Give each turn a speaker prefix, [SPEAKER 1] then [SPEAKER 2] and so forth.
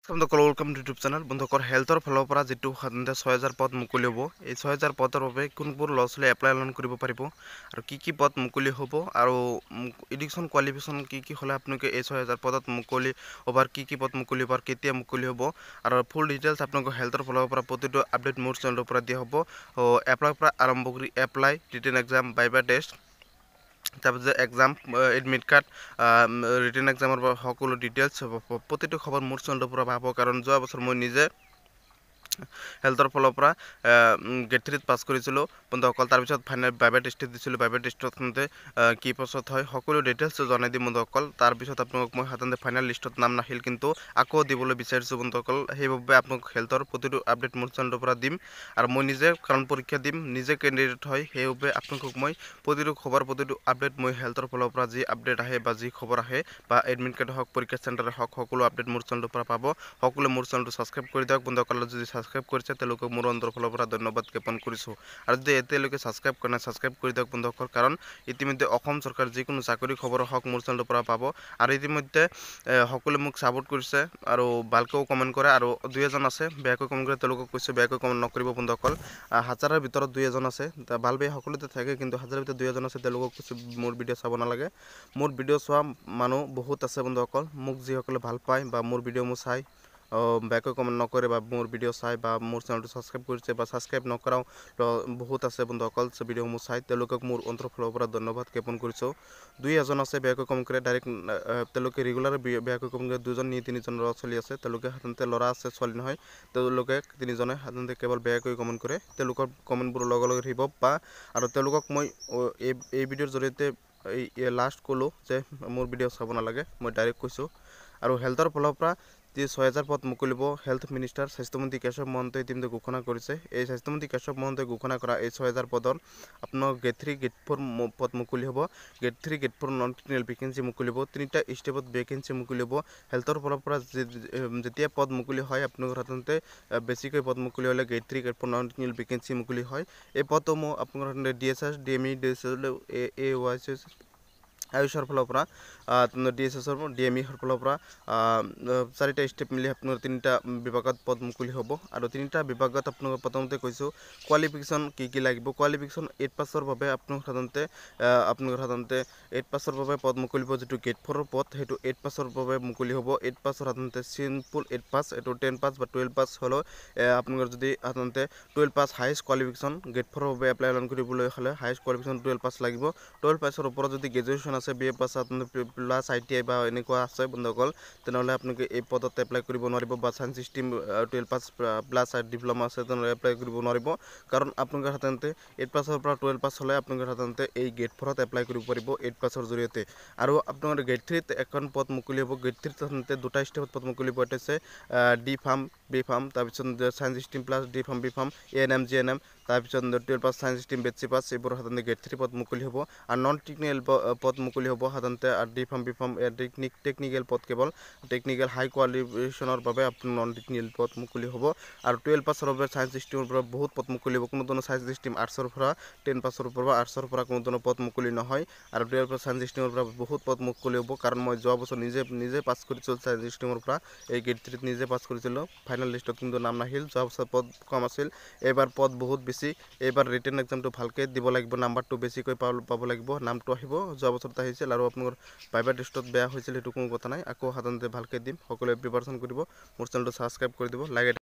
[SPEAKER 1] বন্ধুসকল welcome to YouTube channel. বন্ধুসকল হেল্থৰ ফালৰ পৰা যেটো সাধাৰণতে 6000 পদ মুকলি হ'ব, এই 6000 পদৰ বাবে কোনবোৰ ল'ৰা-ছোৱালী এপ্লাই অনলাইন কৰিব পাৰিব আৰু কি পদ মুকলি হ'ব আৰু এডুকেশ্যন কোৱালিফিকেশ্যন কি হ'লে আপোনালোকে এই 6000 পদত মুকলি হ'ব আৰু কি পদ মুকলি হ'ব আৰু কেতিয়া মুকলি হ'ব আৰু ফুল ডিটেইলছ আপোনালোকৰ হেল্থৰ ফালৰ পৰা প্ৰতিটো আপডেট মোৰ চেনেলৰ পৰা দিয়া হ'ব। এপ্লাই পৰা আৰম্ভ কৰি apply, written exam, viva test, তাৰপিছত এক্সাম, এডমিট কাৰ্ড, ৰিটেন এক্সামৰ সকলো ডিটেইলছ প্ৰতিটো খবৰ মোৰ চেনেলৰ পৰা পাব। কাৰণ যোৱা বছৰ মই নিজে হেল্থৰ ফালৰ পৰা গেট 3 পাছ কৰিছিলোঁ বন্ধুসকল। তাৰপিছত ফাইনেল ভাইভা টেষ্ট দিছিলোঁ। ভাইভা টেষ্টত কি পাছত হয় সকলো ডিটেইলছ জনাই দিম বন্ধুসকল। তাৰপিছত আপোনালোক মই সাধাৰণতে ফাইনেল লিষ্টত নাম নাহিল, কিন্তু আকৌ দিবলৈ বিচাৰিছোঁ বন্ধুসকল। সেইবাবে আপোনালোক হেল্থৰ প্ৰতিটো আপডেট মোৰ চেনেলৰ পৰা দিম আৰু মই নিজে কাৰণ পৰীক্ষা দিম, নিজে কেণ্ডিডেট হয়, সেইবাবে আপোনালোকক মই প্ৰতিটো খবৰ প্ৰতিটো আপডেট মই হেল্থৰ ফালৰ পৰা যি আপডেট আহে বা যি খবৰ আহে বা এডমিট কাৰ্ড হওক, পৰীক্ষা চেণ্টাৰ হওক, সকলো আপডেট মোৰ চেনেলৰ পৰা পাব। সকলোৱে মোৰ চেনেলটো ছাবস্ক্ৰাইব কৰি দিয়ক বন্ধুসকল। যদি ছাবস্ক্ৰাইব কৰিছে তেওঁলোকক মোৰ অন্তৰৰ ফালৰ পৰা ধন্যবাদ জ্ঞাপন কৰিছোঁ। আৰু যদি এতিয়ালৈকে ছাবস্ক্ৰাইব কৰা নাই ছাবস্ক্ৰাইব কৰি দিয়ক বন্ধুসকল। কাৰণ ইতিমধ্যে অসম চৰকাৰ যিকোনো চাকৰি খবৰ হওক মোৰ চেনেলৰ পৰা পাব। আৰু ইতিমধ্যে সকলোৱে মোক ছাপোৰ্ট কৰিছে আৰু ভালকৈও কমেণ্ট কৰে। আৰু 2-এজন আছে বেয়াকৈ কমেণ্ট কৰে, তেওঁলোকক কৈছোঁ বেয়াকৈ কমেণ্ট নকৰিব বন্ধুসকল। হাজাৰৰ ভিতৰত 2-এজন আছে, ভাল বেয়া সকলোতে থাকে, কিন্তু হাজাৰৰ ভিতৰত 2-এজন আছে, তেওঁলোকক কৈছোঁ মোৰ ভিডিঅ' চাব নালাগে। মোৰ ভিডিঅ' চোৱা মানুহ বহুত আছে বন্ধুসকল। মোক যিসকলে ভাল পায় বা মোৰ ভিডিঅ' মোৰ চাই বেয়াকৈ কমেণ্ট নকৰে বা মোৰ ভিডিঅ' চাই বা মোৰ চেনেলটো ছাবস্ক্ৰাইব কৰিছে বা ছাবস্ক্ৰাইব নকৰাও বহুত আছে বন্ধুসকল। ভিডিঅ'সমূহ চাই তেওঁলোকক মোৰ অন্তৰৰ ফালৰ পৰা ধন্যবাদ জ্ঞাপন কৰিছোঁ। 2-এজন আছে বেয়াকৈ কমেণ্ট কৰে, ডাইৰেক্ট তেওঁলোকে ৰেগুলাৰ বেয়াকৈ কমেণ্ট কৰে। 2জন নি 3জন ল'ৰা-ছোৱালী আছে, তেওঁলোকে সাধাৰণতে ল'ৰা আছে, ছোৱালী নহয়। তেওঁলোকে 3জনে সাধাৰণতে কেৱল বেয়াকৈ কমেণ্ট কৰে। তেওঁলোকৰ কমেণ্টবোৰ লগে লগে ৰিমভ বা আৰু তেওঁলোকক মই এই ভিডিঅ'ৰ জৰিয়তে লাষ্ট ক'লোঁ যে মোৰ ভিডিঅ' চাব নালাগে, মই ডাইৰেক্ট কৈছোঁ। আৰু হেল্থৰ ফালৰ পৰা যি 6000 পদ মুকলিব, হেল্থ মিনিষ্টাৰ স্বাস্থ্যমন্ত্ৰী কেশৱ মহন্তই ইতিমধ্যে ঘোষণা কৰিছে। এই স্বাস্থ্যমন্ত্ৰী কেশৱ মহন্তই ঘোষণা কৰা এই 6000 পদৰ আপোনাৰ গেট 3 গেট 4 পদ মুকলি হ'ব। Gate 3 gate 4 non technical vacancy মুকলি হ'ব। 3টা ষ্টেপত ভেকেঞ্চি মুকলি হ'ব। হেল্থৰ ফালৰ পৰা যেতিয়া পদ মুকলি হয় আপোনালোকৰ সাধাৰণতে বেছিকৈ পদ মুকলি হ'লে gate 3 gate 4 non technical vacancy মুকলি হয়। এই পদসমূহ আপোনালোকৰ সাধাৰণতে DSS, DME, AWS আয়ুষৰ ফালৰ পৰা DSSৰ DMEৰ ফালৰ পৰা 4টা ষ্টেপ মিলি আপোনাৰ 3টা বিভাগত পদ মুকলি হ'ব। আৰু 3টা বিভাগত আপোনালোকক প্ৰথমতে কৈছোঁ কোৱালিফিকেশ্যন কি লাগিব। কোৱালিফিকেশ্যন 8 পাছৰ বাবে আপোনালোকৰ সাধাৰণতে 8 পাছৰ বাবে পদ মুকলি হ'ব। যিটো গেট 4ৰ পদ সেইটো 8 পাছৰ বাবে মুকলি হ'ব। 8 পাছৰ সাধাৰণতে চিম্পুল 8 পাছ, এইটো 10 পাছ বা 12 পাছ হ'লেও আপোনালোকৰ যদি সাধাৰণতে 12 পাছ হাইষ্ট কোৱালিফিকেশ্যন গেট 4ৰ বাবে এপ্লাই অনলাইন কৰিবলৈ হ'লে হাইষ্ট কোৱালিফিকেশ্যন 12 পাছ লাগিব। 12 পাছৰ ওপৰত যদি গ্ৰেজুৱেশ্যন আছে, BA পাছ প্লাছ ITI বা এনেকুৱা আছে বন্ধুসকল, তেনেহ'লে আপোনালোকে এই পদত এপ্লাই কৰিব নোৱাৰিব। বা চাইন্স ষ্ট্ৰীম 12 পাছ প্লাছ ডিপ্ল'মা আছে তেনেহ'লে এপ্লাই কৰিব নোৱাৰিব। কাৰণ আপোনালোকে সাধাৰণতে 8 পাছৰ পৰা 12 পাছ হ'লে আপোনালোকে সাধাৰণতে এই গেট 4ত এপ্লাই কৰিব পাৰিব 8 পাছৰ জৰিয়তে। আৰু আপোনালোকৰ গেট 3ত এখন পদ মুকলি হ'ব। গেট 3ত সাধাৰণতে 2টা ষ্টেপত পদ মুকলি হ'ব। এটা হৈছে D ফাৰ্ম, B ফাৰ্ম, তাৰপিছত science stream plus D farm, B farm, ANM, GNM, তাৰপিছত 12 পাছ চাইন্স ষ্ট্ৰীম বেটচি পাছ, এইবোৰ সাধাৰণতে গেট 3 পদ মুকলি হ'ব। আৰু নন টেকনিকেল পদ মুকলি হ'ব সাধাৰণতে D farm, B farm, technical পদ কেৱল টেকনিকেল হাই কোৱালিফিকেশ্যনৰ বাবে আপোনাৰ নন টেকনিকেল পদ মুকলি হ'ব। আৰু 12 পাছৰ বাবে চাইন্স ষ্ট্ৰীমৰ পৰা বহুত পদ মুকলি হ'ব। কোনো ধৰণৰ চাইন্স ষ্ট্ৰীম আৰ্টছৰ পৰা 10 পাছৰ পৰা আৰ্টছৰ পৰা কোনো ধৰণৰ পদ মুকলি নহয়। আৰু 12 পাছ চাইন্স ষ্ট্ৰীমৰ পৰা বহুত পদ মুকলি হ'ব। কাৰণ মই যোৱা বছৰ নিজে পাছ কৰিছিলোঁ চাইন্স ষ্ট্ৰীমৰ পৰা, এই গেট 3ত নিজে পাছ কৰিছিলোঁ। ফাইনেল লিষ্টত কিন্তু নাম নাহিল। যোৱা বছৰ পদ কম আছিল, এইবাৰ পদ বহুত বেছি। এইবাৰ ৰিটেন এক্সামটো ভালকৈ দিব লাগিব, নাম্বাৰটো বেছিকৈ পাব লাগিব, নামটো আহিব। যোৱা বছৰত আহিছিল আৰু আপোনালোকৰ ভাইভা টেষ্টত বেয়া হৈছিল, সেইটো কোনো কথা নাই। আকৌ সাধাৰণতে ভালকৈ দিম। সকলোৱে প্ৰিপাৰেশ্যন কৰিব। মোৰ চেনেলটো ছাবস্ক্ৰাইব কৰি দিব, লাইক